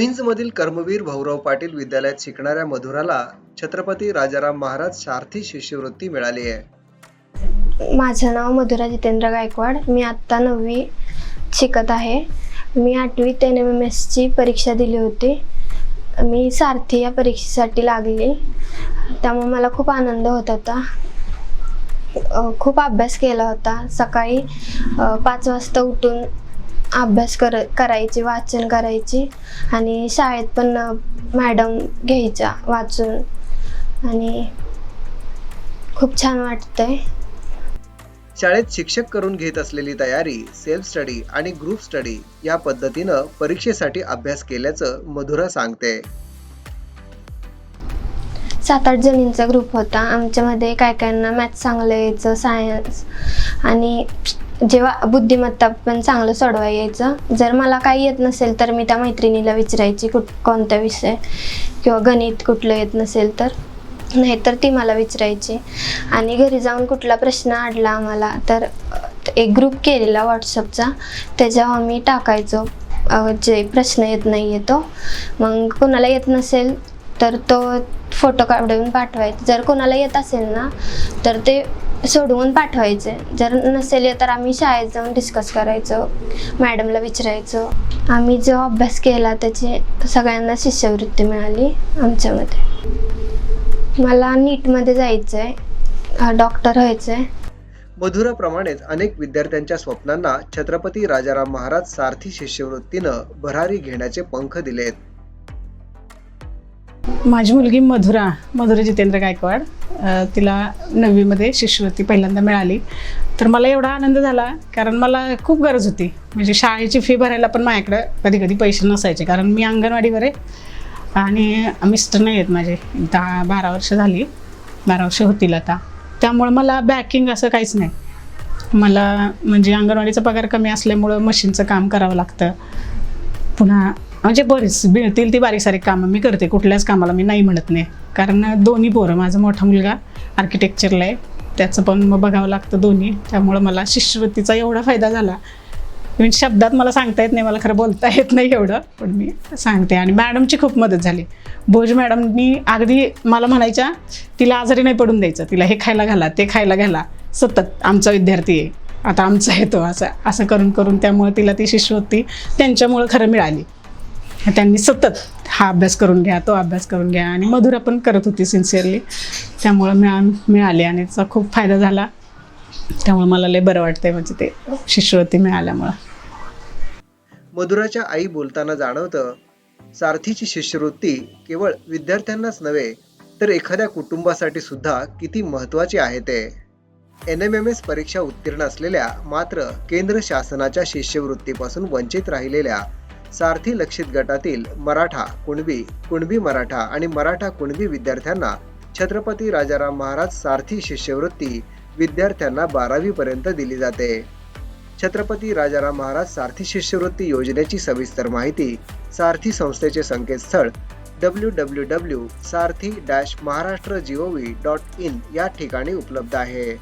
भुईंजमधील कर्मवीर भाऊराव पाटील विद्यालयात शिकणाऱ्या मधुराला छत्रपती राजाराम महाराज सारथी शिष्यवृत्ती मिळाली आहे। माझं नाव मधुरा जितेंद्र गायकवाड। मी आत्ता 9वी शिकत आहे। मी 8वीत NMMS ची परीक्षा दिली होती। मी सारथी या परीक्षेसाठी लागली, त्यामुळे मला खूप आनंद होत होता। खूप अभ्यास केला होता। सकाळी 5 वाजता उठून अभ्यास करायची, वाचन करायची आणि शाळेत पण मॅडम घ्यायच्या वाचून आणि खूप छान वाटतंय। शाळेत शिक्षक करून घेत असलेली तयारी, सेल्फ स्टडी आणि ग्रुप स्टडी या पद्धतीनं परीक्षेसाठी अभ्यास केल्याचं मधुरा सांगते। 7-8 जणींचा ग्रुप होता। आमच्यामध्ये काहींना मॅथ्स चांगलं यायचं, सायन्स आणि जेव्हा बुद्धिमत्ता पण चांगलं सोडवा यायचं। जर मला काही येत नसेल तर मी त्या मैत्रिणीला विचारायची कोणता विषय किंवा गणित कुठलं येत नसेल तर, नाहीतर ती मला विचारायची। आणि घरी जाऊन कुठला प्रश्न अडला आम्हाला तर एक ग्रुप केलेला व्हॉट्सअपचा, त्याच्यावर आम्ही टाकायचो जे प्रश्न येत नाही आहे तो। मग कोणाला येत नसेल तर तो फोटो काढून पाठवायचा। जर कोणाला येत असेल ना तर ते सोडवून पाठवायचे। जर नसेल तर आम्ही शाळेत जाऊन डिस्कस करायचो, मॅडमला विचारायचो। आम्ही जो अभ्यास केला त्याची सगळ्यांना शिष्यवृत्ती मिळाली आमच्यामध्ये। मला नीटमध्ये जायचं आहे, डॉक्टर व्हायचं आहे। मधुराप्रमाणेच अनेक विद्यार्थ्यांच्या स्वप्नांना छत्रपती राजाराम महाराज सारथी शिष्यवृत्तीनं भरारी घेण्याचे पंख दिलेत। माझी मुलगी मधुरा जितेंद्र गायकवाड, तिला 9वी मध्ये शिष्यवृत्ती पहिल्यांदा मिळाली। तर मला एवढा आनंद झाला कारण मला खूप गरज होती। म्हणजे शाळेची फी भरायला पण माझ्याकडे कधी कधी पैसे नसायचे, कारण मी अंगणवाडीवर आहे आणि मिस्टर नाही आहेत माझे। 10-12 वर्ष झाली, 12 वर्ष होतील आता। त्यामुळे मला बॅकिंग असं काहीच नाही। मला म्हणजे अंगणवाडीचा पगार कमी असल्यामुळं मशीनचं काम करावं लागतं। पुन्हा म्हणजे बरीच मिळतील ती बारीक सारीक कामं मी करते, कुठल्याच कामाला मी नाही म्हणत नाही। कारण दोन्ही पोरं, माझा मोठा मुलगा आर्किटेक्चरला आहे, त्याचं पण मग बघावं लागतं दोन्ही। त्यामुळं मला शिष्यवृत्तीचा एवढा फायदा झाला, म्हणजे शब्दात मला सांगता येत नाही, मला खरं बोलता येत नाही एवढं, पण मी सांगते। आणि मॅडमची खूप मदत झाली। भोज मॅडमनी अगदी मला म्हणायच्या, तिला आजारी नाही पडून द्यायचं, तिला हे खायला घाला, ते खायला घाला, सतत आमचा विद्यार्थी आहे, आता आमचा येतो, असं करून करून त्यामुळे तिला ती शिष्यवृत्ती त्यांच्यामुळं खरं मिळाली। त्यांनी सतत हा अभ्यास करून घ्या, तो अभ्यास करून घ्या, आणि मधुरा पण करत होती सिन्सिअरली, त्यामुळं मिळाली आणि त्याचा खूप फायदा झाला। त्यामुळे मला लय बरं वाटतंय म्हणजे ते शिष्यवृत्ती मिळाल्यामुळं। मधुराच्या आई बोलताना जाणवतं, सारथीची शिष्यवृत्ती केवळ विद्यार्थ्यांनाच नव्हे तर एखाद्या कुटुंबासाठी सुद्धा किती महत्त्वाची आहे ते। NMMS परीक्षा उत्तीर्ण असलेल्या मात्र केंद्र शासनाच्या शिष्यवृत्तीपासून वंचित राहिलेल्या सारथी लक्षित गटातील मराठा, कुणबी मराठा आणि मराठा कुणबी विद्यार्थ्यांना छत्रपती राजाराम महाराज सारथी शिष्यवृत्ती विद्यार्थ्यांना 12वी पर्यंत दिली जाते। छत्रपती राजाराम महाराज सारथी शिष्यवृत्ती योजनेची सविस्तर माहिती सारथी संस्थेचे संकेतस्थळ www.sarthi-maharashtra.gov.in या ठिकाणी उपलब्ध आहे।